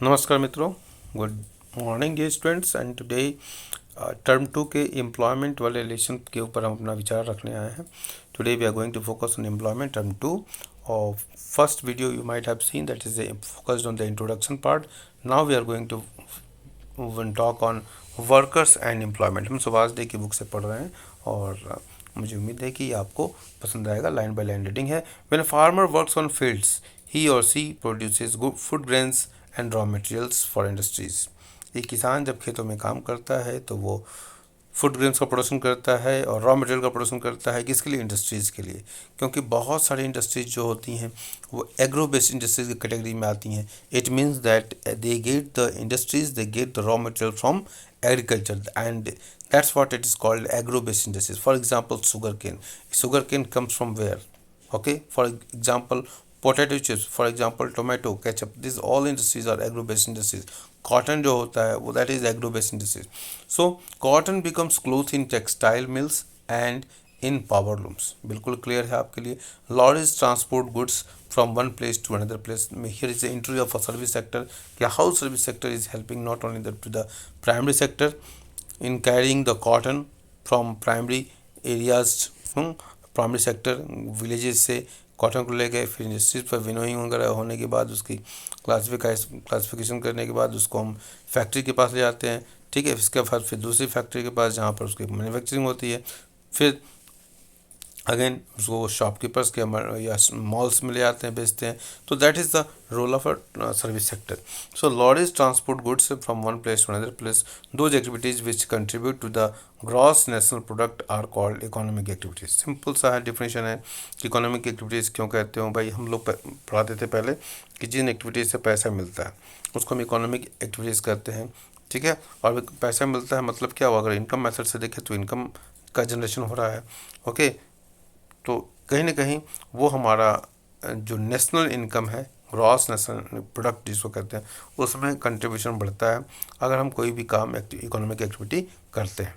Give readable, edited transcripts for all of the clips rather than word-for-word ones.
नमस्कार मित्रों, good morning ये स्टूडेंट्स। एंड टुडे टर्म 2 के एम्प्लॉयमेंट वाले लेसन के ऊपर हम अपना विचार रखने आए हैं। Today we are going to focus on employment term 2 और first video you might have seen that is focused on the introduction part. Now we are going to talk on workers and employment. हम Subhash day की book से पढ़ रहे हैं और मुझे उम्मीद है कि आपको पसंद आएगा। लाइन बाय लाइन रीडिंग है। When a farmer works on fields he or she produces good food grains and raw materials for industries. एक किसान जब खेतों में काम करता है तो वो फूड ग्रेन्स का प्रोडक्शन करता है और रॉ मटेरियल का प्रोडक्शन करता है। किसके लिए? इंडस्ट्रीज़ के लिए। क्योंकि बहुत सारी इंडस्ट्रीज जो होती हैं वो एग्रो बेस्ड इंडस्ट्रीज की कैटेगरी में आती हैं। It means that they get the industries, they get the raw material from agriculture, and that's what it is called agro based industries. For example, sugarcane comes from where? Okay, for example, potato chips, for example, tomato ketchup, these all industries are agro based industries. Cotton जो होता है वो that is agro based industries. So cotton becomes cloth in textile mills and in power looms. बिल्कुल clear है आपके लिए। lorries transport goods from one place to another place. Here is the interview of a service sector, how service sector is helping not only to the primary sector in carrying the cotton from primary areas, primary sector villages से cotton को ले गए, फिर industries पर winnowing वगैरह होने के बाद उसकी क्लासिफिकेशन करने के बाद उसको हम फैक्ट्री के पास ले जाते हैं। ठीक है, इसके बाद फिर दूसरी फैक्ट्री के पास जहाँ पर उसकी मैन्युफैक्चरिंग होती है। फिर अगेन उसको शॉपकीपर्स के या मॉल्स में ले आते हैं, बेचते हैं। तो that is the role of a service sector. So lorries transport goods from one place to another place. Those activities which contribute to the gross national product are called economic activities. Simple सा है definition है। Economic activities क्यों कहते हो भाई? हम लोग पढ़ाते थे पहले कि जिन एक्टिविटीज़ से पैसा मिलता है उसको हम इकोनॉमिक एक्टिविटीज़ कहते हैं। ठीक है, और पैसा मिलता है मतलब क्या हुआ? अगर इनकम मेथड से देखें तो इनकम का जनरेशन हो रहा है। ओके, तो कहीं ना कहीं वो हमारा जो नेशनल इनकम है, ग्रॉस नेशनल प्रोडक्ट जिसको कहते हैं, उसमें कंट्रीब्यूशन बढ़ता है अगर हम कोई भी काम इकोनॉमिक एक्टिविटी करते हैं।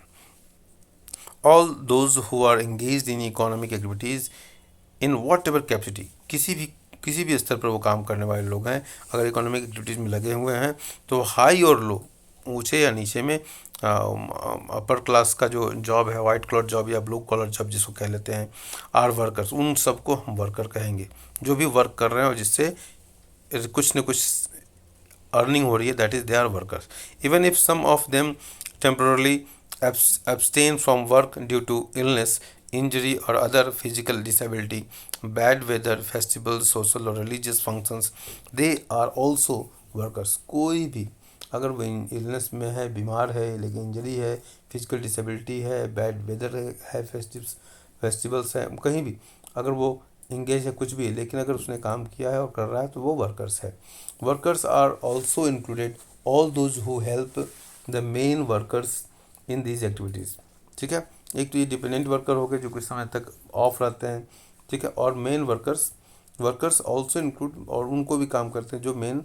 All those who are engaged in economic activities in whatever capacity, किसी भी स्तर पर वो काम करने वाले लोग हैं, अगर इकोनॉमिक एक्टिविटीज़ में लगे हुए हैं तो हाई और लो, ऊंचे या नीचे में, अपर क्लास का जो जॉब है, वाइट कॉलर जॉब या ब्लू कॉलर जॉब जिसको कह लेते हैं, आर वर्कर्स, उन सबको हम वर्कर कहेंगे। जो भी वर्क कर रहे हैं और जिससे कुछ न कुछ अर्निंग हो रही है, that is they are workers. Even if some of them temporarily abstain from work due to illness, injury or other physical disability, bad weather, festivals, social or religious functions, they are also workers। कोई भी अगर वो illness में है, बीमार है, लेकिन injury है, फिजिकल डिसेबिलिटी है, बैड वेदर है, फेस्टिवल्स है, कहीं भी अगर वो इंगेज है कुछ भी, लेकिन अगर उसने काम किया है और कर रहा है तो वो वर्कर्स है। Workers are also included all those who help the main workers in these activities. ठीक है, एक तो ये डिपेंडेंट वर्कर हो गए जो कुछ समय तक ऑफ रहते हैं। ठीक है, और मेन वर्कर्स ऑल्सो इंक्लूड, और उनको भी काम करते हैं जो मेन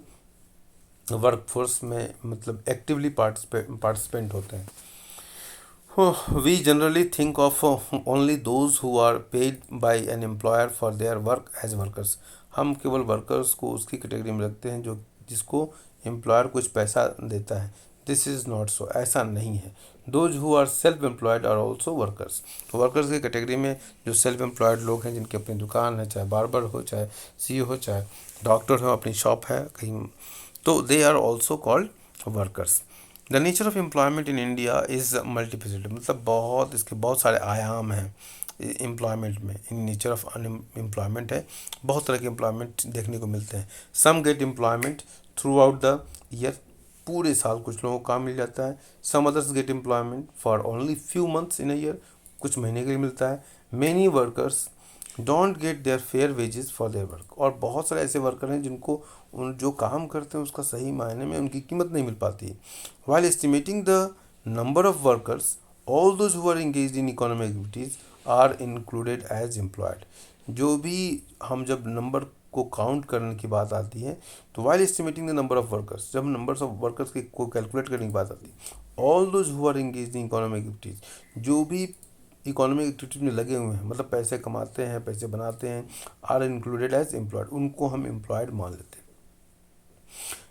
वर्कफोर्स में मतलब एक्टिवली पार्टिसिपेंट होते हैं। We generally think of only those who are paid by an employer for their work as workers. हम केवल वर्कर्स को उसकी कैटेगरी में रखते हैं जो जिसको एम्प्लॉयर कुछ पैसा देता है। दिस इज़ नॉट सो, ऐसा नहीं है। Those who are self employed are also workers. तो वर्कर्स की कैटेगरी में जो सेल्फ एम्प्लॉयड लोग हैं, जिनकी अपनी दुकान है, चाहे बार्बर हो, चाहे सी हो, चाहे डॉक्टर हो, अपनी शॉप है कहीं, तो they are also called workers. The nature of employment in India is multifaceted, मतलब इसके बहुत सारे आयाम हैं एम्प्लॉयमेंट में। इन नेचर ऑफ एम्प्लॉयमेंट है, बहुत तरह के एम्प्लॉयमेंट देखने को मिलते हैं। Some get employment throughout the year, पूरे साल कुछ लोगों को काम मिल जाता है। Some others get employment for only few months in a year, कुछ महीने के लिए मिलता है। Many workers don't get their fair wages for their work, और बहुत सारे ऐसे वर्कर हैं जिनको उन जो काम करते हैं उसका सही मायने में उनकी कीमत नहीं मिल पाती। While estimating the number of workers, all those who are engaged in economic activities are included as employed. जो भी हम जब नंबर को काउंट करने की बात आती है तो while estimating the number of workers, जब नंबर्स ऑफ वर्कर्स की को कैलकुलेट करने की बात आती है, all those who are engaged in economic activities, जो भी इकोनॉमिक एक्टिविटीज में लगे हुए हैं, मतलब पैसे कमाते हैं, पैसे बनाते हैं, आर इंक्लूडेड एज एम्प्लॉयड, उनको हम एम्प्लॉयड मान लेते हैं।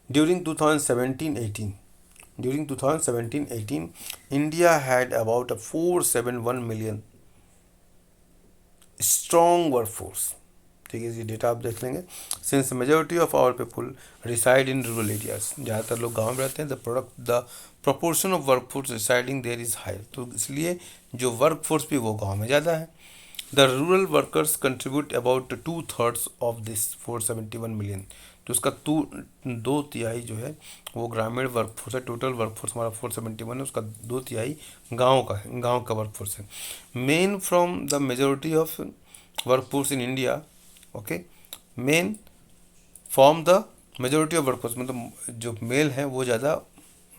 During 2017-18, India had about a 471 million strong workforce. ठीक है, ये डेटा आप देख लेंगे. Since majority of our people reside in rural areas, ज़्यादातर लोग गांव में रहते हैं. The proportion of workforce residing there is high, तो इसलिए जो वर्कफोर्स भी वो गांव में ज़्यादा है. The rural workers contribute about 2/3 of this 471 million, तो उसका 2/3 जो है वो ग्रामीण वर्कफोर्स है. टोटल वर्कफोर्स हमारा 471 है, उसका 2/3 गाँव का है, गाँव का वर्कफोर्स है. Main from the majority of workforce in India, okay, main form the majority of workforce, मतलब जो मेल हैं वो ज़्यादा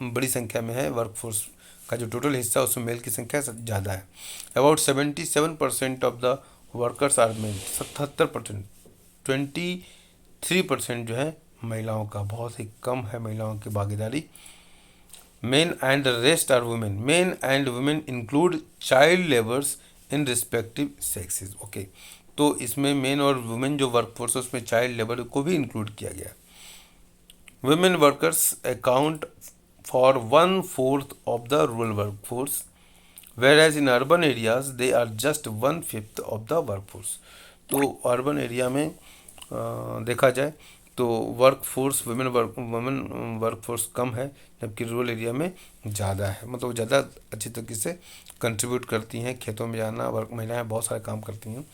बड़ी संख्या में है. वर्कफोर्स का जो टोटल हिस्सा उसमें मेल की संख्या ज़्यादा है. About 77% of the workers are male, 77%. 23% जो है महिलाओं का, बहुत ही कम है महिलाओं की भागीदारी. Men and the rest are women. Men and women include child labours in respective sexes. Okay, तो इसमें मेन और वुमेन जो वर्कफोर्स है उसमें चाइल्ड लेबर को भी इंक्लूड किया गया. Women workers account for 1/4 of the rural workforce, whereas in urban areas they are just 1/5 of the workforce. तो अर्बन एरिया में देखा जाए तो वर्कफोर्स वुमेन वर्कफोर्स कम है, जबकि रूरल एरिया में ज़्यादा है. मतलब ज़्यादा अच्छी तरीके से कंट्रीब्यूट करती हैं. खेतों में जाना, वर्क महिलाएं बहुत सारे काम करती हैं,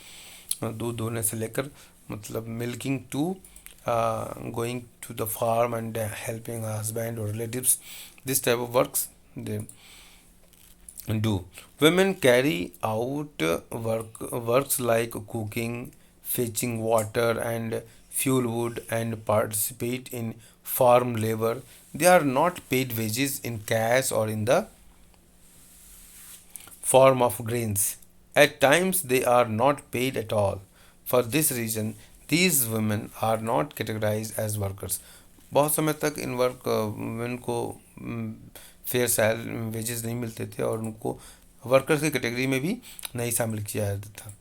दूध दोहने से लेकर, मतलब milking to going to the farm and helping husband और relatives. This type of works they do. Women carry out works like cooking, fetching water and fuel wood, and participate in farm labor. They are not paid wages in cash or in the form of grains. At times they are not paid at all. For this reason, these women are not categorized as workers. बहुत समय तक इन women को fair wages नहीं मिलते थे और उनको workers की कैटेगरी में भी नहीं शामिल किया जाता था.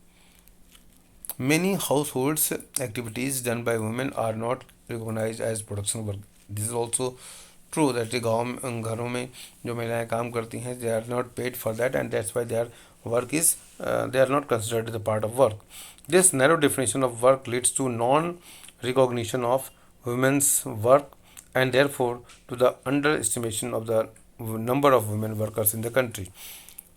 Many households activities done by women are not recognized as production work. This is also true that घरों में जो महिलाएं काम करती हैं, they are not paid for that, and that's why their work is they are not considered as a part of work. This narrow definition of work leads to non-recognition of women's work and therefore to the underestimation of the number of women workers in the country.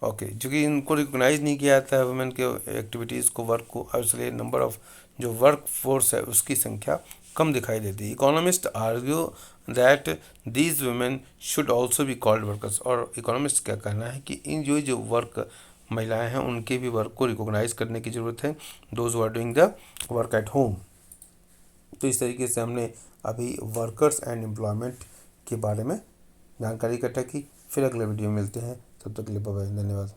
Okay, क्योंकि इनको recognise नहीं किया जाता है women के activities को, work को, और इसलिए नंबर ऑफ जो वर्क फोर्स है उसकी संख्या कम दिखाई देती है. Economist argue that these women should also be called workers. और इकोनॉमिस्ट क्या कहना है कि इन जो वर्क महिलाएं हैं उनके भी वर्क को रिकोगनाइज करने की ज़रूरत है, those who are doing the work at home. तो इस तरीके से हमने अभी वर्कर्स एंड एम्प्लॉयमेंट के बारे में जानकारी इकट्ठा की. फिर अगले वीडियो में मिलते हैं, तब तक के लिए बाय, धन्यवाद.